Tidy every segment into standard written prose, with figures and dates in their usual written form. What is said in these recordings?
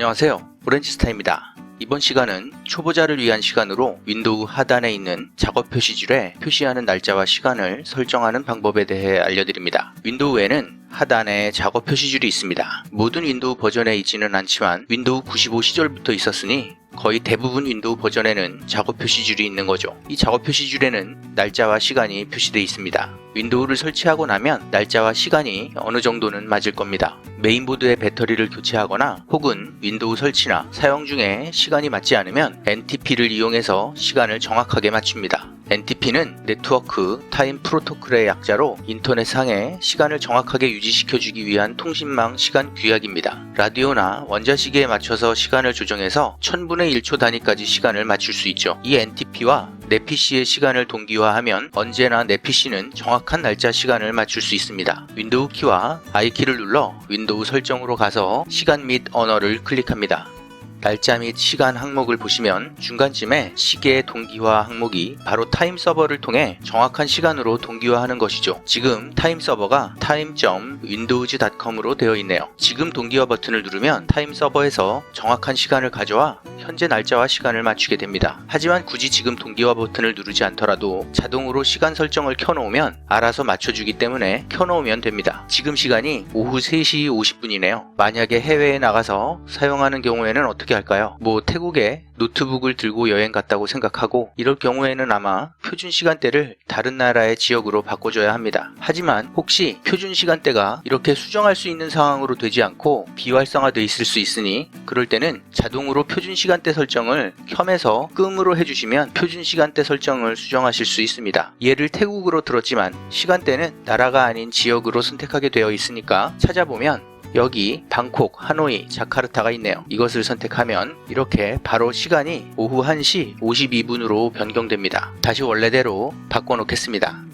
안녕하세요. 오렌지스타입니다. 이번 시간은 초보자를 위한 시간으로 윈도우 하단에 있는 작업 표시줄에 표시하는 날짜와 시간을 설정하는 방법에 대해 알려드립니다. 윈도우에는 하단에 작업 표시줄이 있습니다. 모든 윈도우 버전에 있지는 않지만 윈도우 95 시절부터 있었으니 거의 대부분 윈도우 버전에는 작업 표시줄이 있는 거죠. 이 작업 표시줄에는 날짜와 시간이 표시되어 있습니다. 윈도우를 설치하고 나면 날짜와 시간이 어느 정도는 맞을 겁니다. 메인보드의 배터리를 교체하거나 혹은 윈도우 설치나 사용 중에 시간이 맞지 않으면 NTP를 이용해서 시간을 정확하게 맞춥니다. NTP는 네트워크 타임 프로토콜의 약자로 인터넷상에 시간을 정확하게 유지시켜주기 위한 통신망 시간 규약입니다. 라디오나 원자시계에 맞춰서 시간을 조정해서 1000분의 1초 단위까지 시간을 맞출 수 있죠. 이 NTP와 내 PC의 시간을 동기화하면 언제나 내 PC는 정확한 날짜 시간을 맞출 수 있습니다. 윈도우 키와 I키를 눌러 윈도우 설정으로 가서 시간 및 언어를 클릭합니다. 날짜 및 시간 항목을 보시면 중간쯤에 시계 동기화 항목이 바로 타임 서버를 통해 정확한 시간으로 동기화하는 것이죠. 지금 타임 서버가 time.windows.com으로 되어 있네요. 지금 동기화 버튼을 누르면 타임 서버에서 정확한 시간을 가져와 현재 날짜와 시간을 맞추게 됩니다. 하지만 굳이 지금 동기화 버튼을 누르지 않더라도 자동으로 시간 설정을 켜놓으면 알아서 맞춰주기 때문에 켜놓으면 됩니다. 지금 시간이 오후 3시 50분이네요. 만약에 해외에 나가서 사용하는 경우에는 어떻게 할까요? 태국에 노트북을 들고 여행 갔다고 생각하고 이럴 경우에는 아마 표준 시간대를 다른 나라의 지역으로 바꿔줘야 합니다. 하지만 혹시 표준 시간대가 이렇게 수정할 수 있는 상황으로 되지 않고 비활성화되어 있을 수 있으니 그럴 때는 자동으로 표준 시간대 설정을 켬에서 끔으로 해주시면 표준 시간대 설정을 수정하실 수 있습니다. 얘를 태국으로 들었지만 시간대는 나라가 아닌 지역으로 선택하게 되어 있으니까 찾아보면 여기 방콕, 하노이, 자카르타가 있네요. 이것을 선택하면 이렇게 바로 시간이 오후 1시 52분으로 변경됩니다. 다시 원래대로 바꿔놓겠습니다.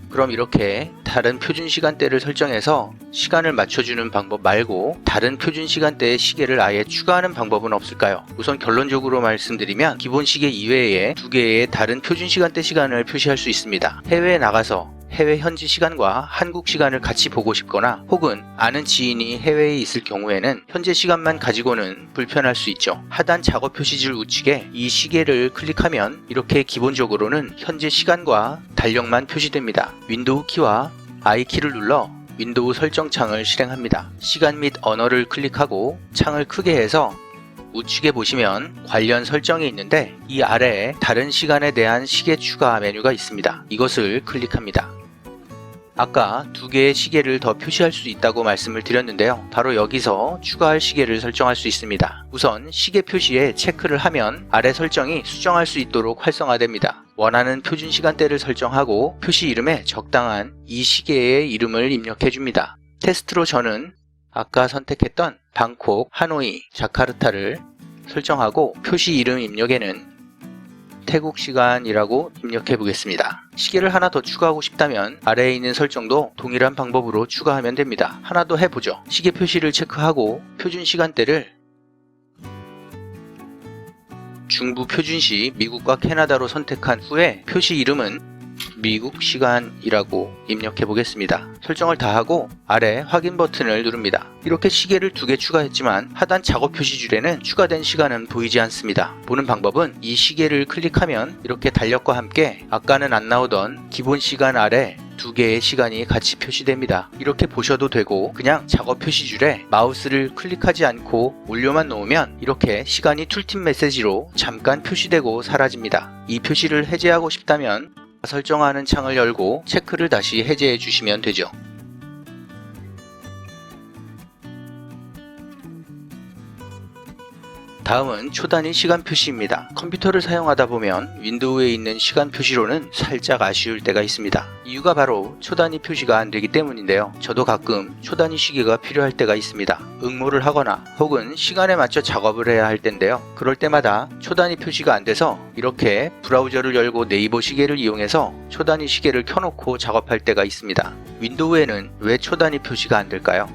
그럼 이렇게 다른 표준 시간대를 설정해서 시간을 맞춰주는 방법 말고 다른 표준 시간대의 시계를 아예 추가하는 방법은 없을까요? 우선 결론적으로 말씀드리면 기본 시계 이외에 2개의 다른 표준 시간대 시간을 표시할 수 있습니다. 해외에 나가서 해외 현지 시간과 한국 시간을 같이 보고 싶거나 혹은 아는 지인이 해외에 있을 경우에는 현재 시간만 가지고는 불편할 수 있죠. 하단 작업 표시줄 우측에 이 시계를 클릭하면 이렇게 기본적으로는 현재 시간과 달력만 표시됩니다. 윈도우 키와 I키를 눌러 윈도우 설정 창을 실행합니다. 시간 및 언어를 클릭하고 창을 크게 해서 우측에 보시면 관련 설정이 있는데 이 아래에 다른 시간에 대한 시계 추가 메뉴가 있습니다. 이것을 클릭합니다. 아까 2개의 시계를 더 표시할 수 있다고 말씀을 드렸는데요. 바로 여기서 추가할 시계를 설정할 수 있습니다. 우선 시계 표시에 체크를 하면 아래 설정이 수정할 수 있도록 활성화됩니다. 원하는 표준 시간대를 설정하고 표시 이름에 적당한 이 시계의 이름을 입력해줍니다. 테스트로 저는 아까 선택했던 방콕, 하노이, 자카르타를 설정하고 표시 이름 입력에는 태국 시간이라고 입력해 보겠습니다. 시계를 하나 더 추가하고 싶다면 아래에 있는 설정도 동일한 방법으로 추가하면 됩니다. 하나 더 해보죠. 시계 표시를 체크하고 표준 시간대를 중부 표준시 미국과 캐나다로 선택한 후에 표시 이름은 미국 시간이라고 입력해 보겠습니다. 설정을 다 하고 아래 확인 버튼을 누릅니다. 이렇게 시계를 2개 추가했지만 하단 작업 표시줄에는 추가된 시간은 보이지 않습니다. 보는 방법은 이 시계를 클릭하면 이렇게 달력과 함께 아까는 안 나오던 기본 시간 아래 2개의 시간이 같이 표시됩니다. 이렇게 보셔도 되고 그냥 작업 표시줄에 마우스를 클릭하지 않고 올려만 놓으면 이렇게 시간이 툴팁 메시지로 잠깐 표시되고 사라집니다. 이 표시를 해제하고 싶다면 설정하는 창을 열고 체크를 다시 해제해 주시면 되죠. 다음은 초단위 시간 표시입니다. 컴퓨터를 사용하다 보면 윈도우에 있는 시간 표시로는 살짝 아쉬울 때가 있습니다. 이유가 바로 초단위 표시가 안 되기 때문인데요. 저도 가끔 초단위 시계가 필요할 때가 있습니다. 응모를 하거나 혹은 시간에 맞춰 작업을 해야 할 때인데요. 그럴 때마다 초단위 표시가 안 돼서 이렇게 브라우저를 열고 네이버 시계를 이용해서 초단위 시계를 켜놓고 작업할 때가 있습니다. 윈도우에는 왜 초단위 표시가 안 될까요?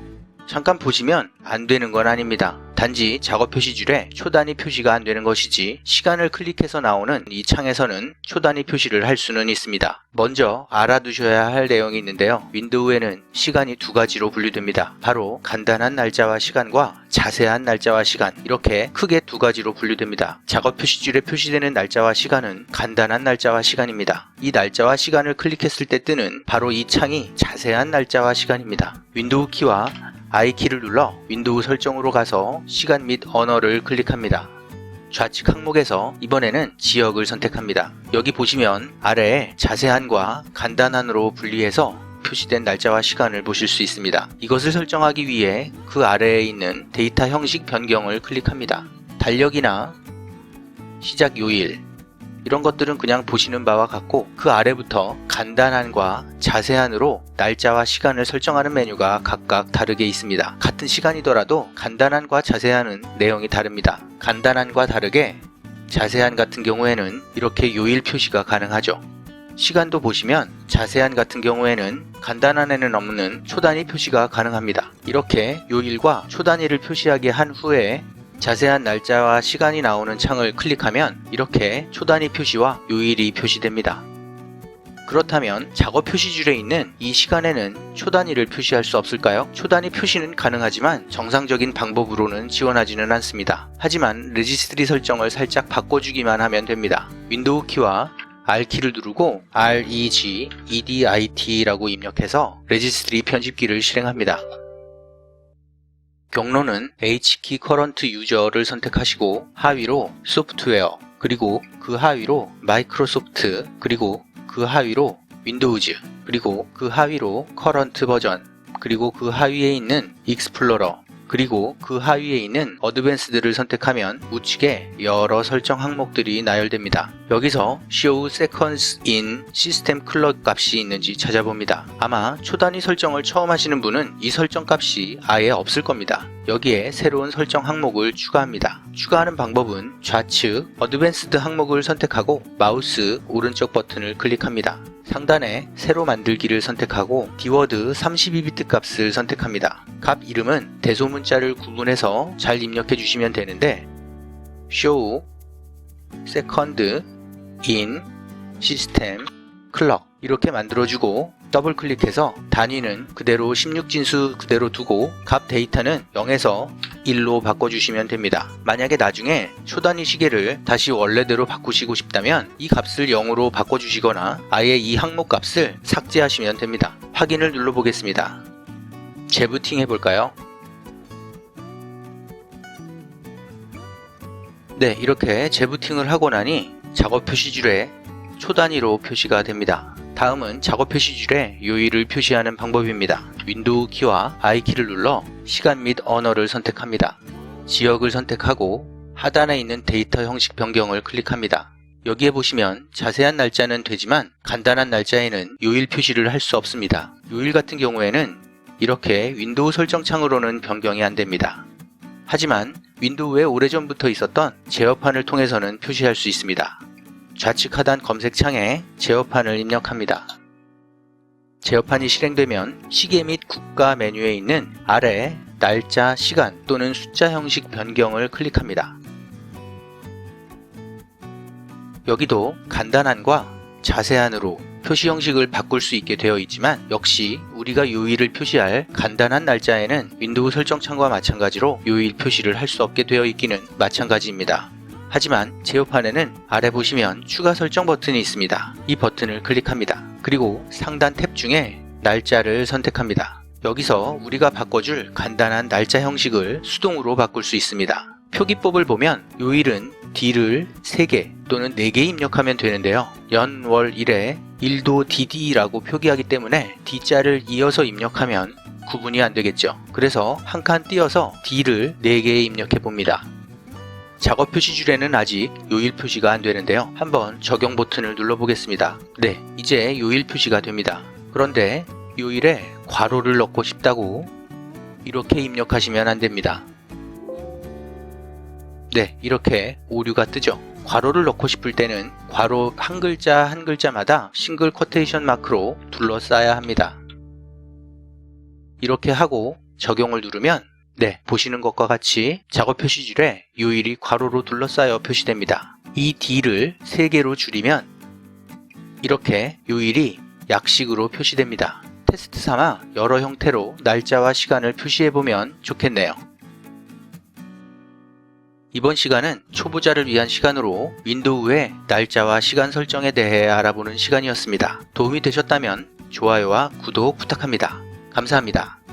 잠깐 보시면 안 되는 건 아닙니다. 단지 작업 표시줄에 초단위 표시가 안 되는 것이지 시간을 클릭해서 나오는 이 창에서는 초단위 표시를 할 수는 있습니다. 먼저 알아두셔야 할 내용이 있는데요. 윈도우에는 시간이 두 가지로 분류됩니다. 바로 간단한 날짜와 시간과 자세한 날짜와 시간, 이렇게 크게 두 가지로 분류됩니다. 작업 표시줄에 표시되는 날짜와 시간은 간단한 날짜와 시간입니다. 이 날짜와 시간을 클릭했을 때 뜨는 바로 이 창이 자세한 날짜와 시간입니다. 윈도우 키와 I키를 눌러 윈도우 설정으로 가서 시간 및 언어를 클릭합니다. 좌측 항목에서 이번에는 지역을 선택합니다. 여기 보시면 아래에 자세한과 간단한으로 분리해서 표시된 날짜와 시간을 보실 수 있습니다. 이것을 설정하기 위해 그 아래에 있는 데이터 형식 변경을 클릭합니다. 달력이나 시작 요일, 이런 것들은 그냥 보시는 바와 같고, 그 아래부터 간단한과 자세한으로 날짜와 시간을 설정하는 메뉴가 각각 다르게 있습니다. 같은 시간이더라도 간단한과 자세한은 내용이 다릅니다. 간단한과 다르게 자세한 같은 경우에는 이렇게 요일 표시가 가능하죠. 시간도 보시면 자세한 같은 경우에는 간단한에는 없는 초단위 표시가 가능합니다. 이렇게 요일과 초단위를 표시하게 한 후에 자세한 날짜와 시간이 나오는 창을 클릭하면 이렇게 초단위 표시와 요일이 표시됩니다. 그렇다면 작업 표시줄에 있는 이 시간에는 초단위를 표시할 수 없을까요? 초단위 표시는 가능하지만 정상적인 방법으로는 지원하지는 않습니다. 하지만 레지스트리 설정을 살짝 바꿔주기만 하면 됩니다. 윈도우 키와 R키를 누르고 REGEDIT라고 입력해서 레지스트리 편집기를 실행합니다. 경로는 H키 커런트 유저를 선택하시고 하위로 소프트웨어, 그리고 그 하위로 마이크로소프트, 그리고 그 하위로 윈도우즈, 그리고 그 하위로 커런트 버전, 그리고 그 하위에 있는 익스플로러, 그리고 그 하위에 있는 어드밴스드를 선택하면 우측에 여러 설정 항목들이 나열됩니다. 여기서 Show Seconds in System Clock 값이 있는지 찾아봅니다. 아마 초단위 설정을 처음 하시는 분은 이 설정 값이 아예 없을 겁니다. 여기에 새로운 설정 항목을 추가합니다. 추가하는 방법은 좌측 어드밴스드 항목을 선택하고 마우스 오른쪽 버튼을 클릭합니다. 상단에 새로 만들기를 선택하고 디워드 32비트 값을 선택합니다. 값 이름은 대소문자를 구분해서 잘 입력해 주시면 되는데 Show Second in System Clock 이렇게 만들어주고 더블 클릭해서 단위는 그대로 16진수 그대로 두고 값 데이터는 0에서 1로 바꿔주시면 됩니다. 만약에 나중에 초단위 시계를 다시 원래대로 바꾸시고 싶다면 이 값을 0으로 바꿔주시거나 아예 이 항목 값을 삭제하시면 됩니다. 확인을 눌러보겠습니다. 재부팅 해볼까요? 네, 이렇게 재부팅을 하고 나니 작업 표시줄에 초단위로 표시가 됩니다. 다음은 작업 표시줄에 요일을 표시하는 방법입니다. 윈도우 키와 I키를 눌러 시간 및 언어를 선택합니다. 지역을 선택하고 하단에 있는 데이터 형식 변경을 클릭합니다. 여기에 보시면 자세한 날짜는 되지만 간단한 날짜에는 요일 표시를 할 수 없습니다. 요일 같은 경우에는 이렇게 윈도우 설정 창으로는 변경이 안 됩니다. 하지만 윈도우에 오래전부터 있었던 제어판을 통해서는 표시할 수 있습니다. 좌측 하단 검색창에 제어판을 입력합니다. 제어판이 실행되면 시계 및 국가 메뉴에 있는 아래 날짜, 시간 또는 숫자 형식 변경을 클릭합니다. 여기도 간단한과 자세한으로 표시 형식을 바꿀 수 있게 되어 있지만 역시 우리가 요일을 표시할 간단한 날짜에는 윈도우 설정창과 마찬가지로 요일 표시를 할 수 없게 되어 있기는 마찬가지입니다. 하지만 제어판에는 아래 보시면 추가 설정 버튼이 있습니다. 이 버튼을 클릭합니다. 그리고 상단 탭 중에 날짜를 선택합니다. 여기서 우리가 바꿔줄 간단한 날짜 형식을 수동으로 바꿀 수 있습니다. 표기법을 보면 요일은 D를 3개 또는 4개 입력하면 되는데요. 연, 월, 일에 일도 DD라고 표기하기 때문에 D자를 이어서 입력하면 구분이 안 되겠죠. 그래서 한 칸 띄어서 D를 4개 입력해 봅니다. 작업 표시줄에는 아직 요일 표시가 안 되는데요. 한번 적용 버튼을 눌러보겠습니다. 네, 이제 요일 표시가 됩니다. 그런데 요일에 괄호를 넣고 싶다고 이렇게 입력하시면 안 됩니다. 네, 이렇게 오류가 뜨죠. 괄호를 넣고 싶을 때는 괄호 한 글자 한 글자마다 싱글 쿼테이션 마크로 둘러싸야 합니다. 이렇게 하고 적용을 누르면 보시는 것과 같이 작업 표시줄에 요일이 괄호로 둘러싸여 표시됩니다. 이 D를 3개로 줄이면 이렇게 요일이 약식으로 표시됩니다. 테스트 삼아 여러 형태로 날짜와 시간을 표시해보면 좋겠네요. 이번 시간은 초보자를 위한 시간으로 윈도우의 날짜와 시간 설정에 대해 알아보는 시간이었습니다. 도움이 되셨다면 좋아요와 구독 부탁합니다. 감사합니다.